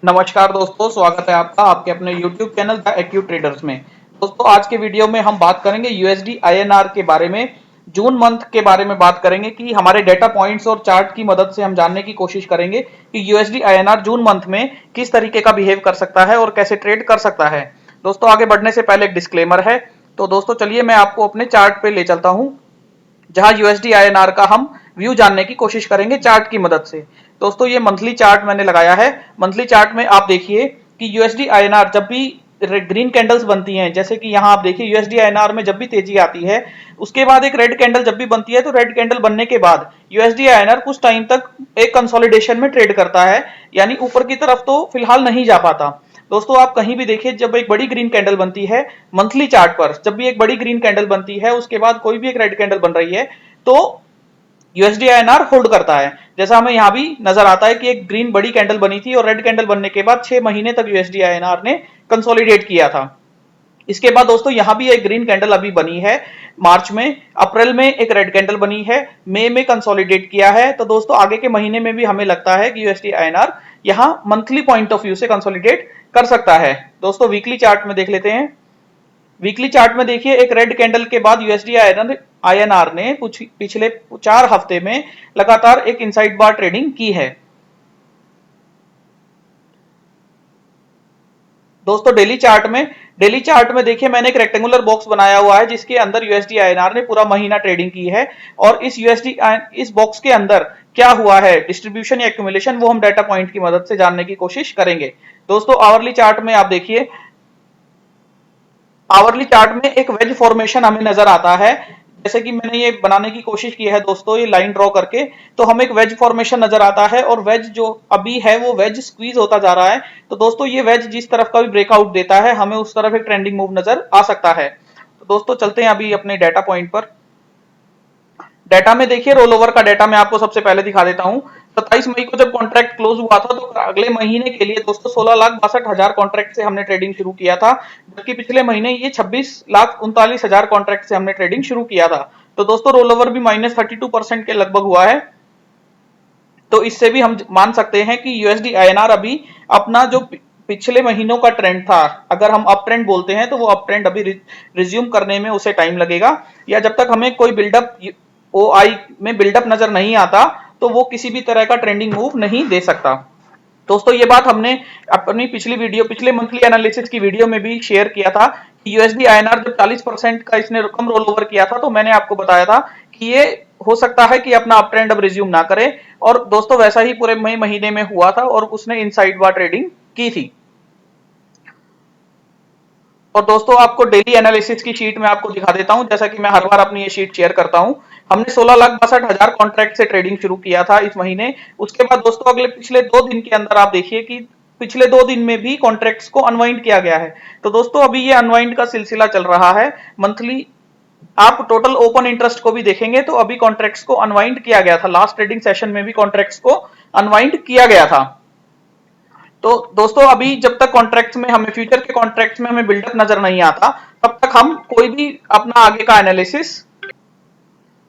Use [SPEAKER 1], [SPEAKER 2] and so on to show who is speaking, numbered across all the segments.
[SPEAKER 1] नमस्कार दोस्तों, स्वागत है आपका आपके अपने YouTube channel the AQ traders में। दोस्तों आज के वीडियो में हम बात करेंगे यूएसडी आईएनआर के बारे में। जून मंथ के बारे में बात करेंगे कि हमारे डेटा पॉइंट्स और चार्ट की मदद से हम जानने की कोशिश करेंगे कि यूएसडी आईएनआर जून मंथ में किस तरीके का बिहेव कर सकता है और कैसे ट्रेड कर सकता है। दोस्तों आगे बढ़ने से पहले एक डिस्क्लेमर है। तो दोस्तों चलिए मैं आपको अपने चार्ट पे ले चलता हूँ, जहां यूएसडी आईएनआर का हम व्यू जानने की कोशिश करेंगे चार्ट की मदद से। दोस्तों ये मंथली चार्ट मैंने लगाया है। मंथली चार्ट में आप देखिए कि यूएसडी आईएनआर जब भी ग्रीन कैंडल्स बनती हैं, जैसे कि यहां आप देखिए यूएसडी आईएनआर में जब भी तेजी आती है उसके बाद एक रेड कैंडल जब भी बनती है, तो रेड कैंडल बनने के बाद यूएसडी आईएनआर कुछ टाइम तक एक कंसोलिडेशन में ट्रेड करता है, यानी ऊपर की तरफ तो फिलहाल नहीं जा पाता। दोस्तों आप कहीं भी देखिए, जब एक बड़ी ग्रीन कैंडल बनती है मंथली चार्ट पर, जब भी एक बड़ी ग्रीन कैंडल बनती है उसके बाद कोई भी एक रेड कैंडल बन रही है, तो यूएसडी आईएनआर होल्ड करता है। जैसा हमें यहां भी नजर आता है कि एक ग्रीन बड़ी कैंडल बनी थी और रेड कैंडल बनने के बाद 6 महीने तक यूएसडी आईएनआर ने कंसोलिडेट किया था। इसके बाद दोस्तों यहां भी एक ग्रीन कैंडल अभी बनी है मार्च में, अप्रैल में एक रेड कैंडल बनी है, मई में कंसोलिडेट किया है। तो दोस्तों आगे के महीने में भी हमें लगता है कि यूएसडी आईएनआर यहां मंथली पॉइंट ऑफ व्यू से कंसोलिडेट कर सकता है। दोस्तों वीकली चार्ट में देख लेते हैं। वीकली चार्ट में देखिए एक रेड कैंडल के बाद यूएसडी आईएनआर ने पिछले 4 हफ्ते में लगातार एक इनसाइड बार ट्रेडिंग की है। दोस्तों डेली चार्ट में देखिए मैंने एक रेक्टेंगुलर बॉक्स बनाया हुआ है जिसके अंदर यूएसडी आईएनआर ने पूरा महीना ट्रेडिंग की है। और इस बॉक्स के अंदर क्या हुआ है, डिस्ट्रीब्यूशन या एक्यूमुलेशन, वो हम डाटा पॉइंट की मदद से जानने की कोशिश करेंगे। दोस्तों आवरली चार्ट में आप देखिए, आवरली चार्ट में एक वेज फॉर्मेशन हमें नजर आता है। जैसे कि मैंने ये बनाने की कोशिश की है दोस्तों, ये लाइन ड्रॉ करके, तो हमें एक वेज फॉर्मेशन नजर आता है और वेज जो अभी है वो वेज स्क्वीज होता जा रहा है। तो दोस्तों ये वेज जिस तरफ का भी ब्रेकआउट देता है हमें उस तरफ एक ट्रेंडिंग मूव नजर आ सकता है। तो दोस्तों चलते हैं अभी अपने डाटा पॉइंट पर। डाटा में देखिए रोल ओवर का डाटा मैं आपको सबसे पहले दिखा देता हूं। 27 मई को जब कॉन्ट्रैक्ट क्लोज हुआ था तो अगले महीने के लिए दोस्तों 16,62,000 कॉन्ट्रैक्ट से हमने ट्रेडिंग शुरू किया था, जबकि पिछले महीने ये 26,39,000 कॉन्ट्रैक्ट से हमने ट्रेडिंग शुरू किया था। तो दोस्तों रोल ओवर भी -32% के लगभग हुआ है। तो इससे भी हम मान सकते हैं कि यूएसडी आईएनआर अभी अपना जो पिछले महीनों का ट्रेंड था, अगर हम अप ट्रेंड बोलते हैं, तो वो अप ट्रेंड अभी रिज्यूम करने में उसे टाइम लगेगा, या जब तक हमें कोई बिल्डअप ओआई में बिल्डअप नजर नहीं आता तो वो किसी भी तरह का ट्रेंडिंग मूव नहीं दे सकता। दोस्तों ये बात हमने अपनी पिछले मंथली एनालिसिस की वीडियो में भी शेयर किया था कि यूएसडी आईएनआर जब 40% का इसने कम रोल ओवर किया था तो मैंने आपको बताया था कि ये हो सकता है कि अपना अप ट्रेंड अब रिज्यूम ना करे। और दोस्तों वैसा ही पूरे मई महीने में हुआ था और उसने इनसाइड बार ट्रेडिंग की थी। और दोस्तों आपको डेली एनालिसिस की शीट में आपको दिखा देता हूं, जैसा कि मैं हर बार अपनी ये शीट शेयर करता हूं। हमने 16,62,000 कॉन्ट्रैक्ट से ट्रेडिंग शुरू किया था इस महीने। उसके बाद दोस्तों अगले पिछले 2 दिन के अंदर आप देखिए कि पिछले 2 दिन में भी कॉन्ट्रैक्ट्स को अनवाइंड किया गया है। तो दोस्तों अभी ये अनवाइंड का सिलसिला चल रहा है। मंथली आप टोटल ओपन इंटरेस्ट को भी देखेंगे तो अभी कॉन्ट्रैक्ट्स को अनवाइंड किया गया था, लास्ट ट्रेडिंग सेशन में भी कॉन्ट्रैक्ट्स को अनवाइंड किया गया था। तो दोस्तों अभी जब तक कॉन्ट्रैक्ट्स में हमें फ्यूचर के कॉन्ट्रैक्ट्स में हमें बिल्डअप नजर नहीं आता, तब तक हम कोई भी अपना आगे का एनालिसिस।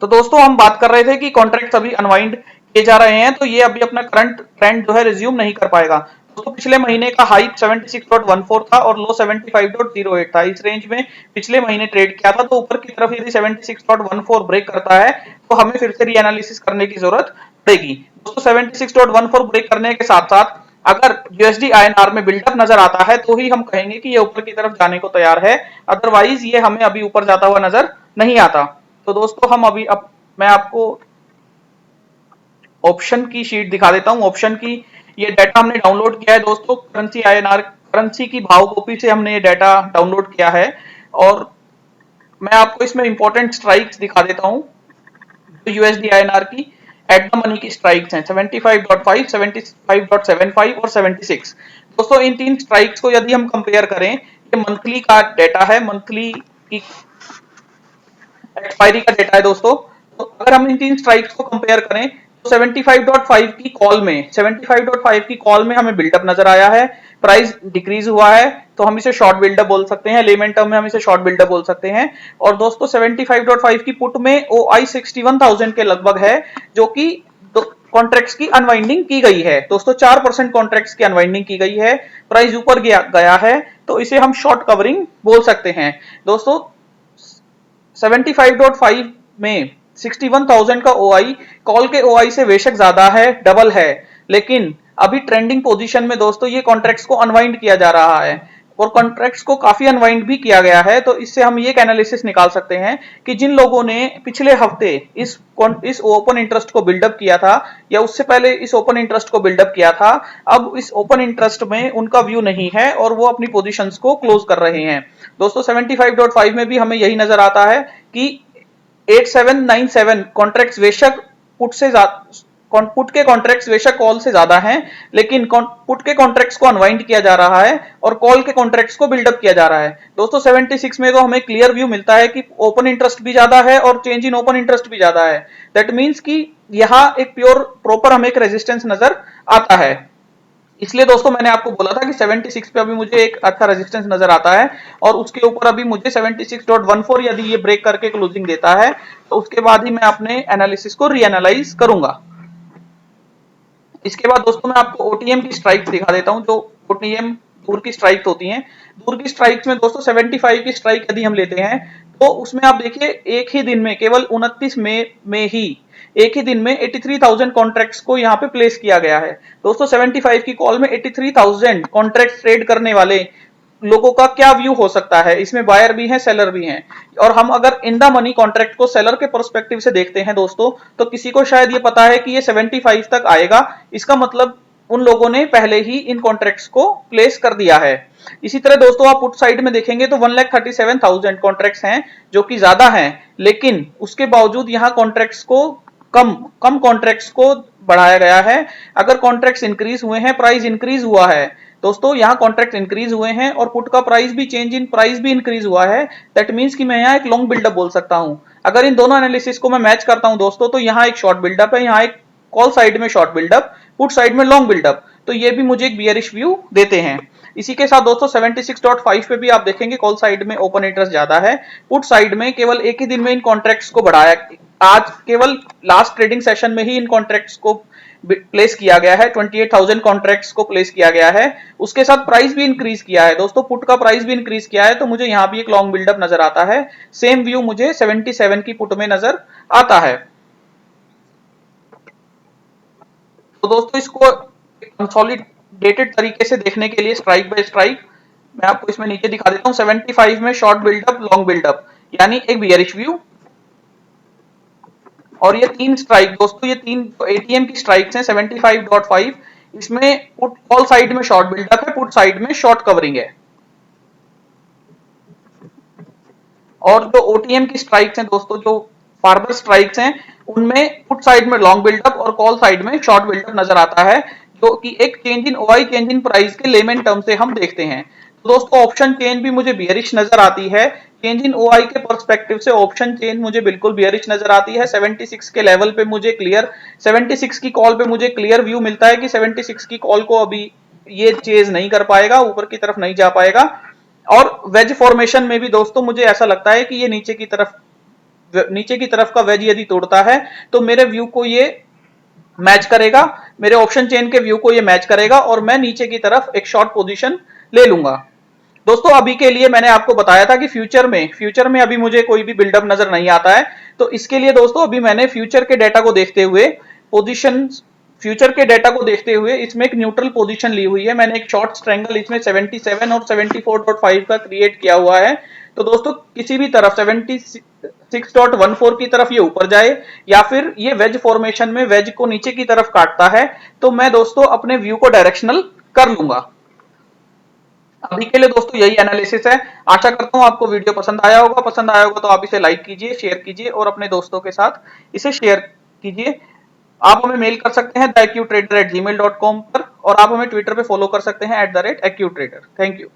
[SPEAKER 1] तो दोस्तों हम बात कर रहे थे कि कॉन्ट्रैक्ट्स अभी अनवाइंड किए जा रहे हैं, तो ये अभी अपना करंट ट्रेंड जो है रिज्यूम नहीं कर पाएगा। दोस्तों पिछले महीने का हाई 76.14 था और लो 75.08 था। इस रेंज में पिछले महीने ट्रेड किया था, तो ऊपर की तरफ यदि 76.14 ब्रेक करता है तो हमें फिर से रीएनालिसिस करने की जरूरत पड़ेगी। दोस्तों 76.14 ब्रेक करने के साथ साथ अगर यूएसडी आईएनआर में बिल्डअप नजर आता है तो ही हम कहेंगे कि ये ऊपर की तरफ जाने को तैयार है, अदरवाइज ये हमें अभी ऊपर जाता हुआ नजर नहीं आता। तो दोस्तों हम अभी मैं आपको ऑप्शन की शीट दिखा देता हूं। ऑप्शन की ये डाटा हमने डाउनलोड किया है दोस्तों, करेंसी आईएनआर करेंसी की भाव कॉपी से हमने ये डाटा डाउनलोड किया है। और मैं आपको इसमें इंपॉर्टेंट स्ट्राइक्स दिखा देता हूं जो यूएसडी आईएनआर की एट द मनी की स्ट्राइक्स हैं, 75.5, 75.75 और 76। दोस्तों इन 3 स्ट्राइक्स को यदि हम कंपेयर करें, ये मंथली का डेटा है, मंथली की एक्सपायरी का डेटा है दोस्तों। तो अगर हम इन 3 स्ट्राइक्स को कंपेयर करें तो 75.5 की कॉल में 75.5 की कॉल में हमें बिल्डअप नजर आया है, प्राइस डिक्रीज हुआ है, तो हम इसे शॉर्ट बिल्डअप बोल सकते हैं, लेमन टर्म में हम इसे शॉर्ट बिल्डअप बोल सकते हैं। और दोस्तों 75.5 की पुट में ओआई 61,000 के लगभग है, जो कि कॉन्ट्रैक्ट्स की अनवाइंडिंग की गई है दोस्तों, 4% कॉन्ट्रैक्ट्स की अनवाइंडिंग की गई है, प्राइस ऊपर गया है, तो इसे हम शॉर्ट कवरिंग बोल सकते हैं दोस्तों। 75.5 में 61,000 का ओआई कॉल के ओआई से बेशक ज्यादा है, डबल है, लेकिन अभी ट्रेंडिंग पोजीशन में दोस्तों ये कॉन्ट्रैक्ट्स को अनवाइंड किया जा रहा है और कॉन्ट्रैक्ट्स को काफी अनवाइंड भी किया गया है। तो इससे हम ये एनालिसिस निकाल सकते हैं कि जिन लोगों ने पिछले हफ्ते इस ओपन इंटरेस्ट को बिल्डअप किया था या उससे पहले इस ओपन इंटरेस्ट को बिल्डअप किया था, अब इस ओपन इंटरेस्ट में उनका व्यू नहीं है और वो अपनी पोजीशंस को क्लोज कर रहे हैं दोस्तों। 75.5 में भी हमें यही नजर आता है कि 8797 कॉन्ट्रैक्ट्स बेशक पुट के कॉन्ट्रैक्ट्स बेशक कॉल से ज्यादा हैं, लेकिन पुट के कॉन्ट्रैक्ट्स को अनवाइंड किया जा रहा है और कॉल के कॉन्ट्रैक्ट्स को बिल्डअप किया जा रहा है दोस्तों। 76 में तो हमें क्लियर व्यू मिलता है कि ओपन इंटरेस्ट भी ज्यादा है और चेंज इन ओपन इंटरेस्ट भी ज्यादा है। दैट मीन्स कि यहां एक प्योर प्रॉपर हमें एक रेजिस्टेंस नजर आता है। इसलिए दोस्तों मैंने आपको बोला था कि 76 पे अभी मुझे एक अच्छा रेजिस्टेंस नजर आता है और उसके ऊपर अभी मुझे 76.14 यदि ये ब्रेक करके क्लोजिंग देता है तो उसके बाद ही मैं अपने एनालिसिस को रीएनालाइज करूंगा। इसके बाद दोस्तों मैं आपको ओटीएम की स्ट्राइक दिखा देता हूं, जो ओटीएम दूर की स्ट्राइक होती हैं। दूर की स्ट्राइक में दोस्तों 75 की स्ट्राइक यदि हम लेते हैं तो उसमें आप देखिए एक ही दिन में केवल 29 मई में ही एक ही दिन में 83,000 कॉन्ट्रैक्ट्स को यहाँ पे प्लेस किया गया है दोस्तों। 75 की कॉल में 83,000 कॉन्ट्रैक्ट ट्रेड करने वाले लोगों का क्या व्यू हो सकता है, इसमें बायर भी हैं सेलर भी हैं। और हम अगर इन द मनी कॉन्ट्रैक्ट को सेलर के पर्सपेक्टिव से देखते हैं दोस्तों, तो किसी को शायद ये पता है कि ये 75 तक आएगा, इसका मतलब उन लोगों ने पहले ही इन कॉन्ट्रैक्ट्स को प्लेस कर दिया है। इसी तरह दोस्तों आप पुट साइड में देखेंगे तो 1,37,000 कॉन्ट्रैक्ट्स हैं जो कि ज्यादा हैं, लेकिन उसके बावजूद यहाँ कॉन्ट्रैक्ट्स को कम कॉन्ट्रैक्ट्स को बढ़ाया गया है। अगर कॉन्ट्रैक्ट्स इंक्रीज हुए हैं, प्राइस इंक्रीज हुआ है दोस्तों, यहाँ कॉन्ट्रैक्ट इंक्रीज हुए हैं और पुट का प्राइस भी चेंज इन प्राइस भी इंक्रीज हुआ है, दैट मींस कि मैं यहाँ एक लॉन्ग बिल्डअप बोल सकता हूँ। अगर इन दोनों एनालिसिस को मैं मैच करता हूँ दोस्तों, तो यहाँ एक शॉर्ट बिल्डअप है, यहाँ एक कॉल साइड में शॉर्ट बिल्डअप, पुट साइड में लॉन्ग बिल्डअप, तो ये भी मुझे एक बियरिश व्यू देते हैं। इसी के साथ दोस्तों 76.5 पे भी आप देखेंगे कॉल साइड में ओपन इंटरेस्ट ज्यादा है, पुट साइड में केवल एक ही दिन में इन कॉन्ट्रैक्ट्स को बढ़ाया, आज केवल लास्ट ट्रेडिंग सेशन में ही इन कॉन्ट्रैक्ट्स को प्लेस किया गया है, 28,000 कॉन्ट्रैक्ट्स को प्लेस किया गया है। उसके साथ प्राइस भी इंक्रीज किया है दोस्तों, पुट का प्राइस भी इंक्रीज किया है, तो मुझे यहाँ भी एक लॉन्ग बिल्डअप नजर आता है। सेम व्यू मुझे 77 की पुट में नजर आता है। तो दोस्तों इसको कंसोलिडेटेड तरीके से देखने के लिए स्ट्राइक बाय स्ट्राइक मैं आपको इसमें नीचे दिखा देता हूं। 75 में शॉर्ट बिल्डअप लॉन्ग बिल्डअप यानी एक बियरिश व्यू, और ये तीन स्ट्राइक दोस्तों, ये तीन एटीएम की स्ट्राइक्स हैं 75.5, इसमें पुट कॉल साइड में शॉर्ट बिल्डअप है, पुट साइड में शॉर्ट कवरिंग है। और जो ओटीएम की स्ट्राइक्स हैं दोस्तों, जो फार्दर स्ट्राइक्स हैं, उनमें पुट साइड में लॉन्ग बिल्डअप और कॉल साइड में शॉर्ट बिल्डअप नजर आता है, जो कि एक change in OI change in price के लेमन टर्म से हम देखते हैं। तो दोस्तों ऑप्शन चेन भी मुझे बियरिश नजर आती है, चेंज इन ओआई के पर्सपेक्टिव से ऑप्शन चेन मुझे बिल्कुल बियरिश नजर आती है। 76 के लेवल पे मुझे क्लियर 76 की कॉल पे मुझे क्लियर व्यू मिलता है कि 76 की कॉल को अभी ये चेज नहीं कर पाएगा, ऊपर की तरफ नहीं जा पाएगा। और वेज फॉर्मेशन में भी दोस्तों मुझे ऐसा लगता है कि ये नीचे की तरफ का वेज यदि तोड़ता है तो मेरे व्यू को ये मैच करेगा, मेरे ऑप्शन चेन के व्यू को ये मैच करेगा और मैं नीचे की तरफ एक शॉर्ट पोजीशन ले लूंगा। दोस्तों अभी के लिए मैंने आपको बताया था कि फ्यूचर में अभी मुझे कोई भी बिल्डअप नजर नहीं आता है, तो इसके लिए दोस्तों अभी मैंने फ्यूचर के डेटा को देखते हुए फ्यूचर के डेटा को देखते हुए इसमें एक न्यूट्रल पोजीशन ली हुई है। मैंने एक शॉर्ट स्ट्रेंगल इसमें 77 और 74.5 का क्रिएट किया हुआ है। तो दोस्तों किसी भी तरफ 76.14 की तरफ ये ऊपर जाए या फिर ये वेज फॉर्मेशन में वेज को नीचे की तरफ काटता है, तो मैं दोस्तों अपने व्यू को डायरेक्शनल कर लूंगा। अभी के लिए दोस्तों यही एनालिसिस है। आशा करता हूं आपको वीडियो पसंद आया होगा तो आप इसे लाइक कीजिए, शेयर कीजिए और अपने दोस्तों के साथ इसे शेयर कीजिए। आप हमें मेल कर सकते हैं theacutrader@gmail.com पर, और आप हमें ट्विटर पे फॉलो कर सकते हैं @AccuTrader। Thank you.